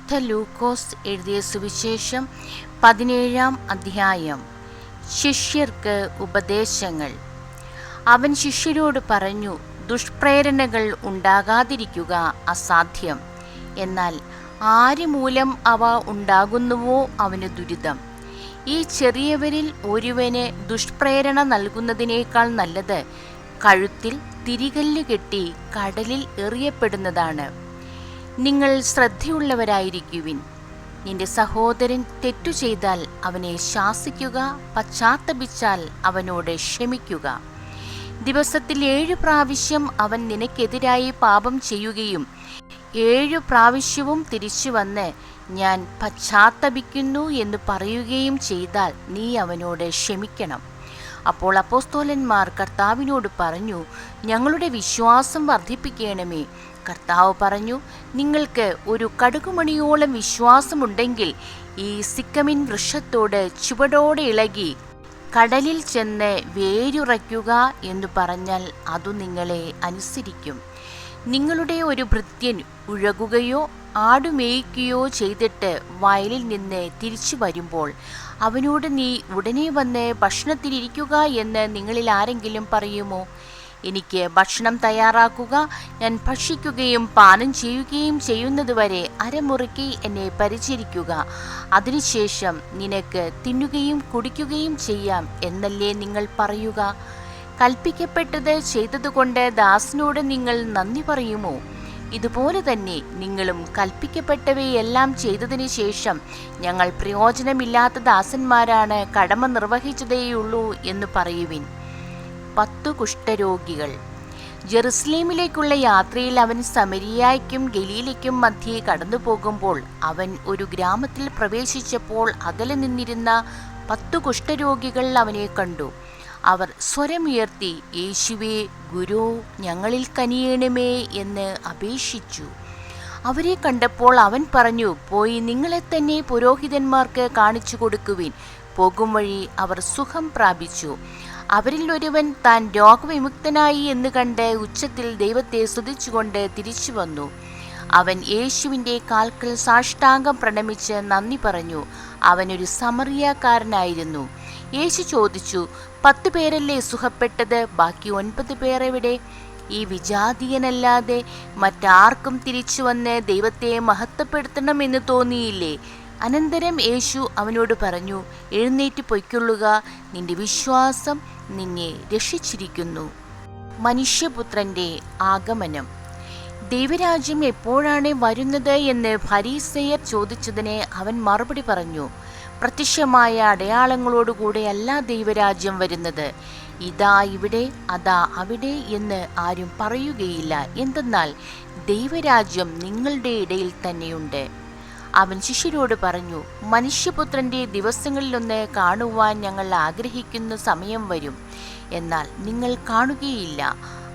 വിശുദ്ധ ലൂക്കോസ് എഴുതിയ സുവിശേഷം 17-ാം അധ്യായം. ശിഷ്യർക്ക് ഉപദേശങ്ങൾ. അവൻ ശിഷ്യരോട് പറഞ്ഞു, ദുഷ്പ്രേരണകൾ ഉണ്ടാകാതിരിക്കുക അസാധ്യം. എന്നാൽ ആര് മൂലം അവ ഉണ്ടാകുന്നുവോ അവന് ദുരിതം. ഈ ചെറിയവരിൽ ഒരുവന് ദുഷ്പ്രേരണ നൽകുന്നതിനേക്കാൾ നല്ലത് കഴുത്തിൽ തിരികല്ല് കെട്ടി കടലിൽ എറിയപ്പെടുന്നതാണ്. നിങ്ങൾ ശ്രദ്ധയുള്ളവരായിരിക്കുവിൻ. നിന്റെ സഹോദരൻ തെറ്റു ചെയ്താൽ അവനെ ശാസിക്കുക, പശ്ചാത്തപിച്ചാൽ അവനോട് ക്ഷമിക്കുക. ദിവസത്തിൽ 7 പ്രാവശ്യം അവൻ നിനക്കെതിരായി പാപം ചെയ്യുകയും 7 പ്രാവശ്യവും തിരിച്ചു വന്ന് ഞാൻ പശ്ചാത്തപിക്കുന്നു എന്ന് പറയുകയും ചെയ്താൽ നീ അവനോട് ക്ഷമിക്കണം. അപ്പോൾ അപ്പോസ്തലന്മാർ കർത്താവിനോട് പറഞ്ഞു, ഞങ്ങളുടെ വിശ്വാസം വർദ്ധിപ്പിക്കണമേ. കർത്താവ് പറഞ്ഞു, നിങ്ങൾക്ക് ഒരു കടുകുമണിയോളം വിശ്വാസമുണ്ടെങ്കിൽ ഈ സിക്കമിൻ വൃക്ഷത്തോട് ചുവടോടെ ഇളകി കടലിൽ ചെന്ന് വേരുറയ്ക്കുക എന്ന് പറഞ്ഞാൽ അതു നിങ്ങളെ അനുസരിക്കും. നിങ്ങളുടെ ഒരു ഭൃത്യൻ ഉഴകുകയോ ആടുമേയ്ക്കുകയോ ചെയ്തിട്ട് വയലിൽ നിന്ന് തിരിച്ചു വരുമ്പോൾ അവനോട് നീ ഉടനെ വന്ന് ഭക്ഷണത്തിനിരിക്കുക എന്ന് നിങ്ങളിൽ ആരെങ്കിലും പറയുമോ? എനിക്ക് ഭക്ഷണം തയ്യാറാക്കുക, ഞാൻ ഭക്ഷിക്കുകയും പാനം ചെയ്യുകയും ചെയ്യുന്നതുവരെ അരമുറുക്കി എന്നെ പരിചരിക്കുക, അതിനുശേഷം നിനക്ക് തിന്നുകയും കുടിക്കുകയും ചെയ്യാം എന്നല്ലേ നിങ്ങൾ പറയുക? കൽപ്പിക്കപ്പെട്ടത് ചെയ്തതുകൊണ്ട് ദാസനോട് നിങ്ങൾ നന്ദി പറയുമോ? ഇതുപോലെ തന്നെ നിങ്ങളും കൽപ്പിക്കപ്പെട്ടവയെല്ലാം ചെയ്തതിനു ശേഷം ഞങ്ങൾ പ്രയോജനമില്ലാത്ത ദാസന്മാരാണ്, കടമ നിർവഹിച്ചതേയുള്ളൂ എന്ന് പറയുവിൻ. 10 കുഷ്ഠരോഗികൾ. ജെറുസലേമിലേക്കുള്ള യാത്രയിൽ അവൻ സമരിയായ്ക്കും ഗലീലയ്ക്കും മധ്യേ കടന്നു പോകുമ്പോൾ അവൻ ഒരു ഗ്രാമത്തിൽ പ്രവേശിച്ചപ്പോൾ അകലെ നിന്നിരുന്ന 10 കുഷ്ഠരോഗികൾ അവനെ കണ്ടു. അവർ സ്വരമുയർത്തി, യേശുവേ, ഗുരു, ഞങ്ങളിൽ കനിയണമേ എന്ന് അപേക്ഷിച്ചു. അവരെ കണ്ടപ്പോൾ അവൻ പറഞ്ഞു, പോയി നിങ്ങളെ തന്നെ പുരോഹിതന്മാർക്ക് കാണിച്ചു കൊടുക്കുവിൻ. പോകും വഴി അവർ സുഖം പ്രാപിച്ചു. അവരിൽ ഒരുവൻ താൻ രോഗവിമുക്തനായി എന്ന് കണ്ട് ഉച്ചത്തിൽ ദൈവത്തെ സ്തുതിച്ചുകൊണ്ട് തിരിച്ചു വന്നു. അവൻ യേശുവിൻ്റെ കാൽക്കൽ സാഷ്ടാംഗം പ്രണമിച്ച് നന്ദി പറഞ്ഞു. അവനൊരു സമറിയാക്കാരനായിരുന്നു. യേശു ചോദിച്ചു, 10 പേരല്ലേ സുഖപ്പെട്ടത്? ബാക്കി 9 പേർ എവിടെ? ഈ വിജാതീയനല്ലാതെ മറ്റാർക്കും തിരിച്ചു വന്ന് ദൈവത്തെ മഹത്വപ്പെടുത്തണമെന്ന് തോന്നിയില്ലേ? അനന്തരം യേശു അവനോട് പറഞ്ഞു, എഴുന്നേറ്റ് പൊയ്ക്കൊള്ളുക, നിന്റെ വിശ്വാസം നിന്നെ രക്ഷിച്ചിരിക്കുന്നു. മനുഷ്യപുത്രന്റെ ആഗമനം. ദൈവരാജ്യം എപ്പോഴാണ് വരുന്നത് എന്ന് ഫരീസയർ ചോദിച്ചതിന് അവൻ മറുപടി പറഞ്ഞു, പ്രത്യക്ഷമായ അടയാളങ്ങളോടുകൂടെയല്ല ദൈവരാജ്യം വരുന്നത്. ഇതാ ഇവിടെ, അതാ അവിടെ എന്ന് ആരും പറയുകയില്ല. എന്തെന്നാൽ ദൈവരാജ്യം നിങ്ങളുടെ ഇടയിൽ തന്നെയുണ്ട്. അവൻ ശിഷ്യരോട് പറഞ്ഞു, മനുഷ്യപുത്രന്റെ ദിവസങ്ങളിലൊന്ന് കാണുവാൻ ഞങ്ങൾ ആഗ്രഹിക്കുന്ന സമയം വരും, എന്നാൽ നിങ്ങൾ കാണുകയില്ല.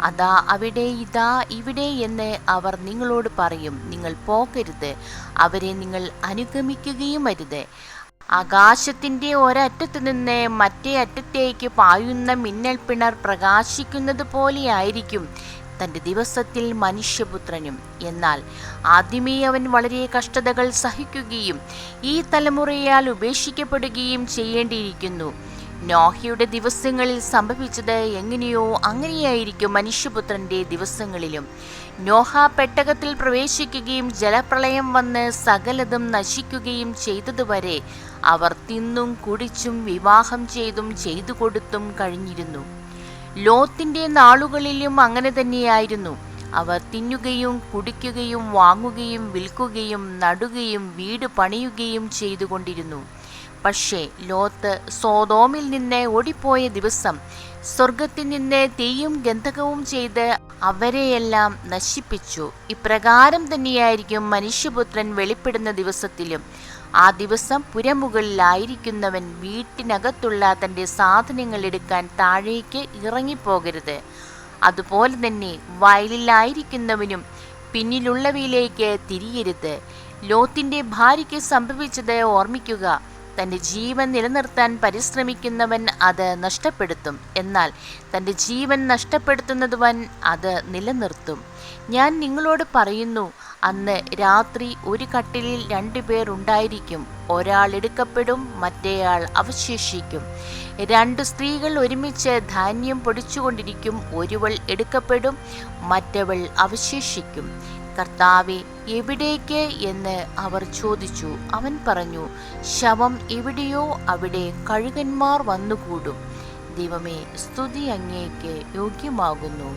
അതാ അവിടെ, ഇതാ ഇവിടെ എന്ന് അവർ നിങ്ങളോട് പറയും. നിങ്ങൾ പോകരുത്, അവരെ നിങ്ങൾ അനുഗമിക്കുകയും അരുത്. ആകാശത്തിൻ്റെ ഒരറ്റത്തു നിന്ന് മറ്റേ അറ്റത്തേക്ക് പായുന്ന മിന്നൽ പിണർ പ്രകാശിക്കുന്നത് പോലെയായിരിക്കും തൻ്റെ ദിവസത്തിൽ മനുഷ്യപുത്രനും. എന്നാൽ ആദ്യമേ അവൻ വളരെ കഷ്ടതകൾ സഹിക്കുകയും ഈ തലമുറയാൽ ഉപേക്ഷിക്കപ്പെടുകയും ചെയ്യേണ്ടിയിരിക്കുന്നു. നോഹയുടെ ദിവസങ്ങളിൽ സംഭവിച്ചത് എങ്ങനെയോ അങ്ങനെയായിരിക്കും മനുഷ്യപുത്രന്റെ ദിവസങ്ങളിലും. നോഹ പെട്ടകത്തിൽ പ്രവേശിക്കുകയും ജലപ്രളയം വന്ന് സകലതും നശിക്കുകയും ചെയ്തതുവരെ അവർ തിന്നും കുടിച്ചും വിവാഹം ചെയ്തു കൊടുത്തും കഴിഞ്ഞിരുന്നു. ലോത്തിന്റെ നാളുകളിലും അങ്ങനെ തന്നെയായിരുന്നു. അവർ തിന്നുകയും കുടിക്കുകയും വാങ്ങുകയും വിൽക്കുകയും നടുകയും വീട് പണിയുകയും ചെയ്തുകൊണ്ടിരുന്നു. പക്ഷേ ലോത്ത് സോദോമിൽ നിന്ന് ഓടിപ്പോയ ദിവസം സ്വർഗത്തിൽ നിന്ന് തീയും ഗന്ധകവും ചെയ്ത് അവരെയെല്ലാം നശിപ്പിച്ചു. ഇപ്രകാരം തന്നെയായിരിക്കും മനുഷ്യപുത്രൻ വെളിപ്പെടുന്ന ദിവസത്തിലും. ആ ദിവസം പുരമുകളിലായിരിക്കുന്നവൻ വീട്ടിനകത്തുള്ള തൻ്റെ സാധനങ്ങൾ എടുക്കാൻ താഴേക്ക് ഇറങ്ങിപ്പോകരുത്. അതുപോലെ തന്നെ വയലിലായിരിക്കുന്നവനും പിന്നിലുള്ളവയിലേക്ക് തിരിയരുത്. ലോത്തിന്റെ ഭാര്യയ്ക്ക് സംഭവിച്ചത് ഓർമ്മിക്കുക. തൻ്റെ ജീവൻ നിലനിർത്താൻ പരിശ്രമിക്കുന്നവൻ അത് നഷ്ടപ്പെടുത്തും, എന്നാൽ തൻ്റെ ജീവൻ നഷ്ടപ്പെടുത്തുന്നവൻ അത് നിലനിർത്തും. ഞാൻ നിങ്ങളോട് പറയുന്നു, അന്ന് രാത്രി ഒരു കട്ടിലിൽ 2 പേർ ഉണ്ടായിരിക്കും. ഒരാൾ എടുക്കപ്പെടും, മറ്റേയാൾ അവശേഷിക്കും. 2 സ്ത്രീകൾ ഒരുമിച്ച് ധാന്യം പൊടിച്ചുകൊണ്ടിരിക്കും. ഒരുവൾ എടുക്കപ്പെടും, മറ്റവൾ അവശേഷിക്കും. കർത്താവേ, എവിടേക്ക് എന്ന് അവർ ചോദിച്ചു. അവൻ പറഞ്ഞു, ശവം എവിടെയോ അവിടെ കഴുകന്മാർ വന്നുകൂടും. ദൈവമേ, സ്തുതി അങ്ങേക്ക് യോഗ്യമാകുന്നു.